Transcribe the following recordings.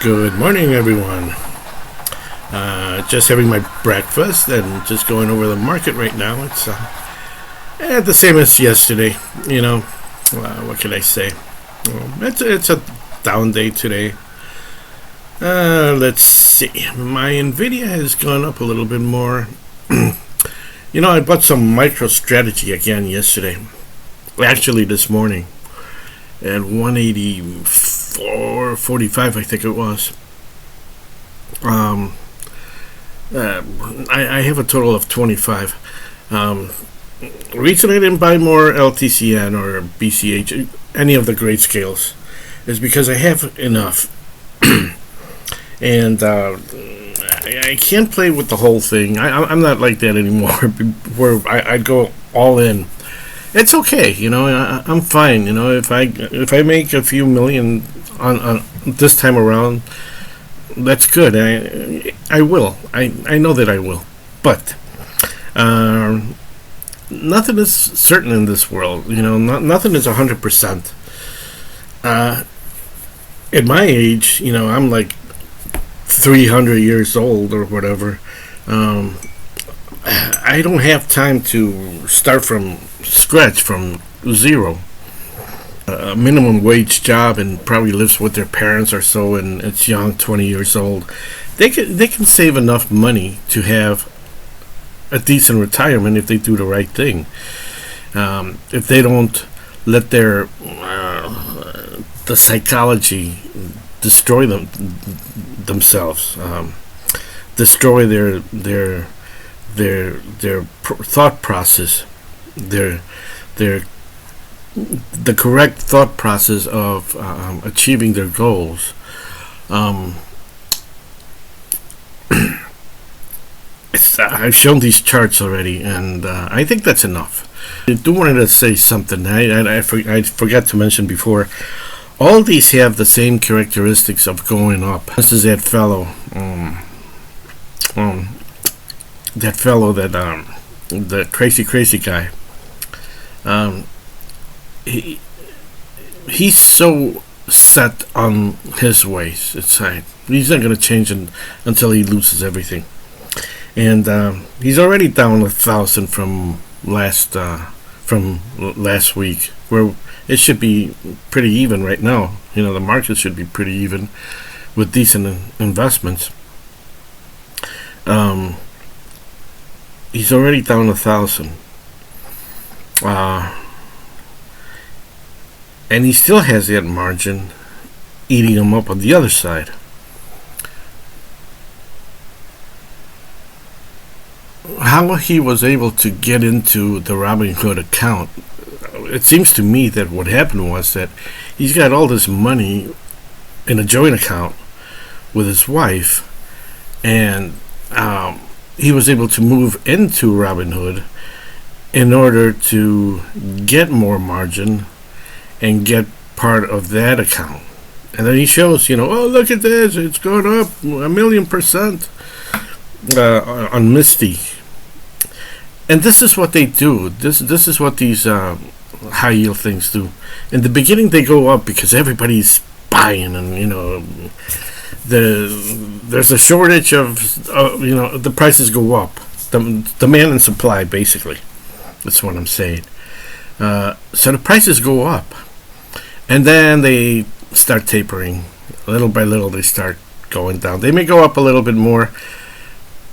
Good morning, everyone. Just having my breakfast and just going over the market right now. It's the same as yesterday. What can I say? It's a down day today. Let's see. My Nvidia has gone up a little bit more. I bought some MicroStrategy again yesterday. Actually, this morning at 184.45, I think it was. I have a total of 25. Reason I didn't buy more LTCN or BCH, any of the Grayscales, is because I have enough. And I can't play with the whole thing. I'm not like that anymore, where I'd go all in. It's okay, I'm fine. If I make a few million on this time around, that's good. I will. I know that I will. But nothing is certain in this world. Nothing is 100%. At my age, I'm like 300 years old or whatever. I don't have time to start from scratch, from zero. A minimum wage job and probably lives with their parents or so, and it's young, 20 years old. They can save enough money to have a decent retirement if they do the right thing. If they don't let the psychology destroy themselves, destroy their thought process, the correct thought process of achieving their goals. I've shown these charts already, and I think that's enough. I do wanted to say something. I forgot to mention before. All these have the same characteristics of going up. This is that fellow. The crazy guy. He's so set on his ways. It's like he's not going to change until he loses everything. And he's already down 1,000 from last week, where it should be pretty even right now. The market should be pretty even with decent investments. He's already down 1,000. And he still has that margin eating him up on the other side. How he was able to get into the Robinhood account, it seems to me that what happened was that he's got all this money in a joint account with his wife, and he was able to move into Robinhood in order to get more margin and get part of that account. And then he shows, oh, look at this, it's gone up 1,000,000% on Misty. And this is what they do. This is what these high yield things do. In the beginning, they go up because everybody's buying, and there's a shortage of the prices go up. The demand and supply, basically. That's what I'm saying. So the prices go up, and then they start tapering. Little by little, they start going down. They may go up a little bit more,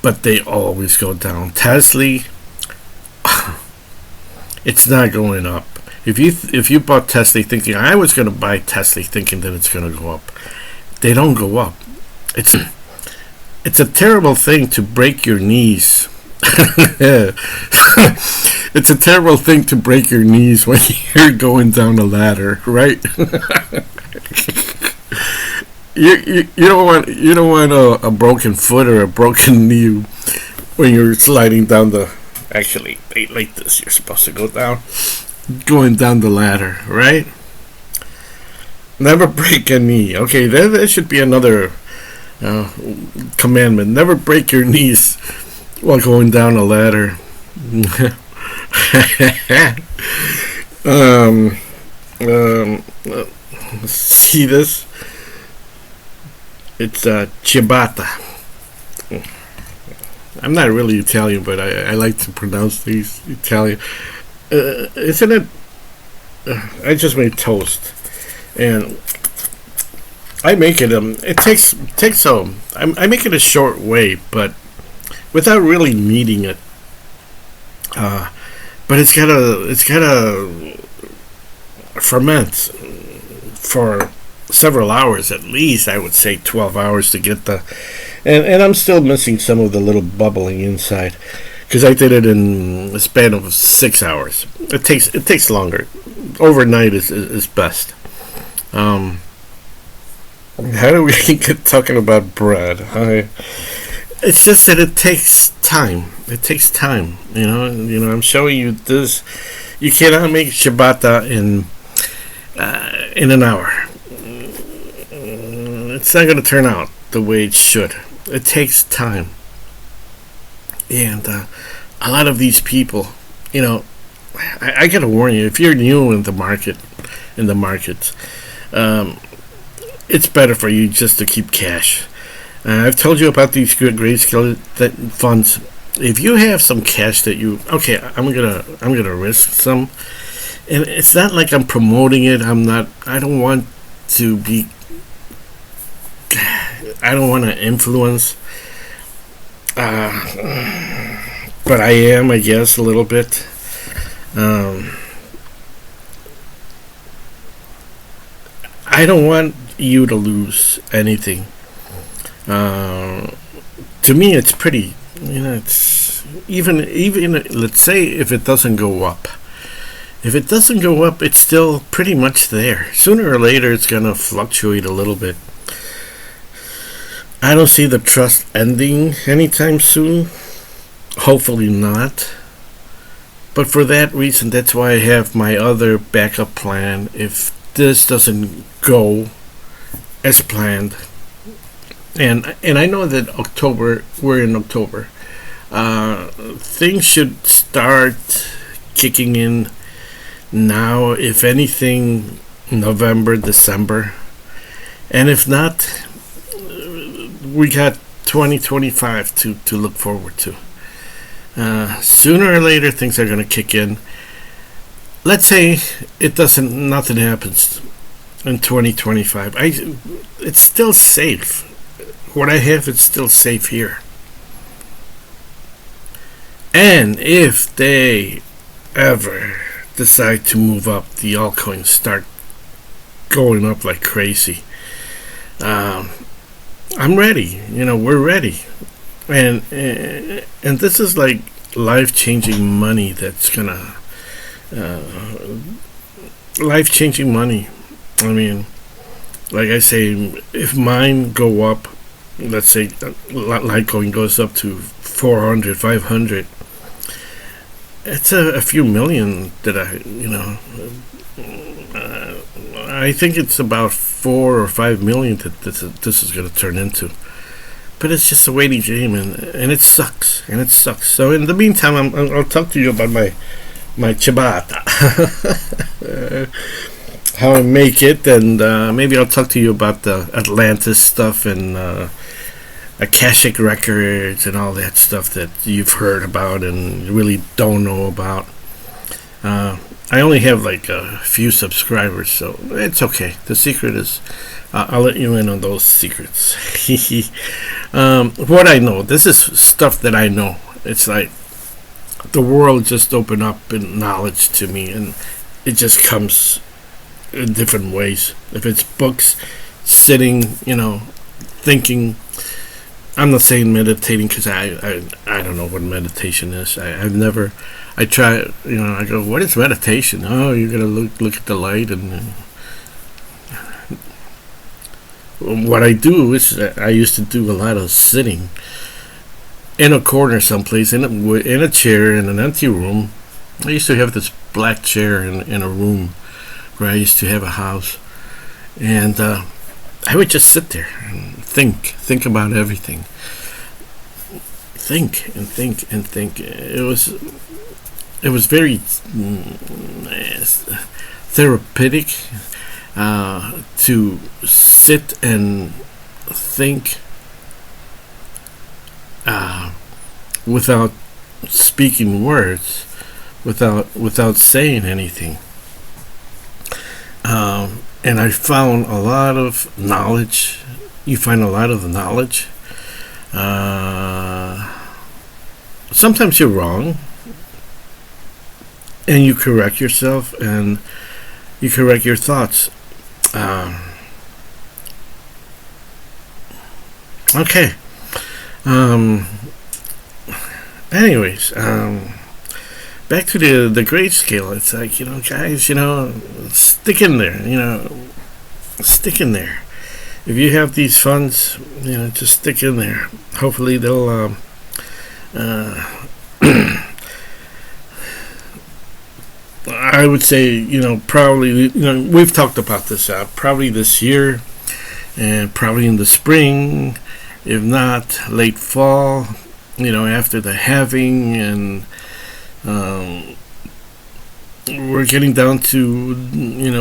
but they always go down. Tesla, it's not going up. If you bought Tesla thinking, I was going to buy Tesla thinking that it's going to go up, they don't go up. It's a terrible thing to break your knees. It's a terrible thing to break your knees when you're going down a ladder, right? You don't want a broken foot or a broken knee when you're sliding down the. Actually, like this, you're supposed to go down, going down the ladder, right? Never break a knee. Okay, that should be another commandment. Never break your knees while going down a ladder. See this? It's Ciabatta. I'm not really Italian, but I like to pronounce these Italian. Isn't it? I just made toast, and I make it. It takes I make it a short way, but without really kneading it. But it's gotta ferment for several hours at least. I would say 12 hours to get the. And I'm still missing some of the little bubbling inside because I did it in a span of 6 hours. It takes longer. Overnight is best. How do we get talking about bread? It's just that it takes time. It takes time. I'm showing you this. You cannot make ciabatta in an hour. It's not going to turn out the way it should. It takes time. And a lot of these people, I got to warn you, if you're new in the markets, it's better for you just to keep cash. I've told you about these good Grayscale funds. If you have some cash that I'm gonna risk some, and it's not like I'm promoting it. I don't want to be. I don't want to influence. But I am, I guess, a little bit. I don't want you to lose anything. To me, it's pretty. It's even. Let's say if it doesn't go up. If it doesn't go up, it's still pretty much there. Sooner or later, it's gonna fluctuate a little bit. I don't see the trust ending anytime soon. Hopefully not. But for that reason, that's why I have my other backup plan. If this doesn't go as planned, and I know that we're in October. Things should start kicking in now. If anything, November, December, and if not, we got 2025 to look forward to. Sooner or later, things are going to kick in. Let's say nothing happens in 2025. It's still safe. What I have is still safe here. And if they ever decide to move up, the altcoins start going up like crazy. I'm ready. We're ready. And this is like life-changing money that's gonna life-changing money. I mean, like I say, if mine go up, let's say Litecoin goes up to 400, 500, it's a few million that I think it's about 4 or 5 million that this is going to turn into. But it's just a waiting game, and it sucks. So in the meantime, I'll talk to you about my ciabatta, how I make it, and maybe I'll talk to you about the Atlantis stuff and Akashic records and all that stuff that you've heard about and really don't know about. I only have like a few subscribers, so it's okay. The secret is, I'll let you in on those secrets. What I know, this is stuff that I know. It's like the world just opened up in knowledge to me, and it just comes in different ways. If it's books, sitting, thinking. I'm not saying meditating because I don't know what meditation is. I try, I go, what is meditation? Oh, you're going to look at the light. And what I do is I used to do a lot of sitting in a corner someplace, in a chair, in an empty room. I used to have this black chair in a room where I used to have a house. And I would just sit there and think about everything. Think and think and think. It was very therapeutic to sit and think without speaking words, without saying anything. And I found a lot of knowledge. You find a lot of the knowledge. Sometimes you're wrong, and you correct yourself, and you correct your thoughts. Okay. Anyways, back to the grayscale. It's like, guys, stick in there. Stick in there. If you have these funds, just stick in there. Hopefully they'll I would say, probably, we've talked about this, probably this year, and probably in the spring, if not late fall, after the halving, and we're getting down to,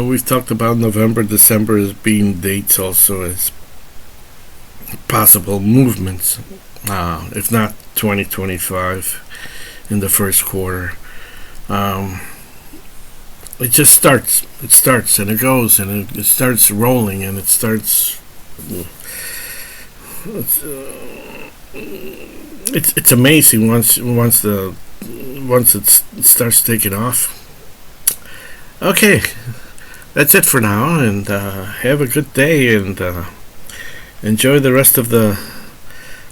we've talked about November, December as being dates also as possible movements, if not 2025 in the first quarter. It just starts. It starts and it goes and it starts rolling and it starts. It's amazing once it starts taking off. Okay, that's it for now, and have a good day, and enjoy the rest of the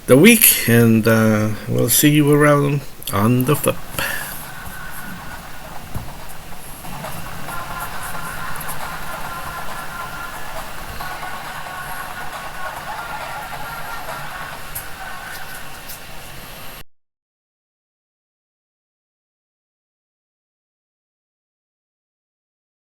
week, and we'll see you around on the flip.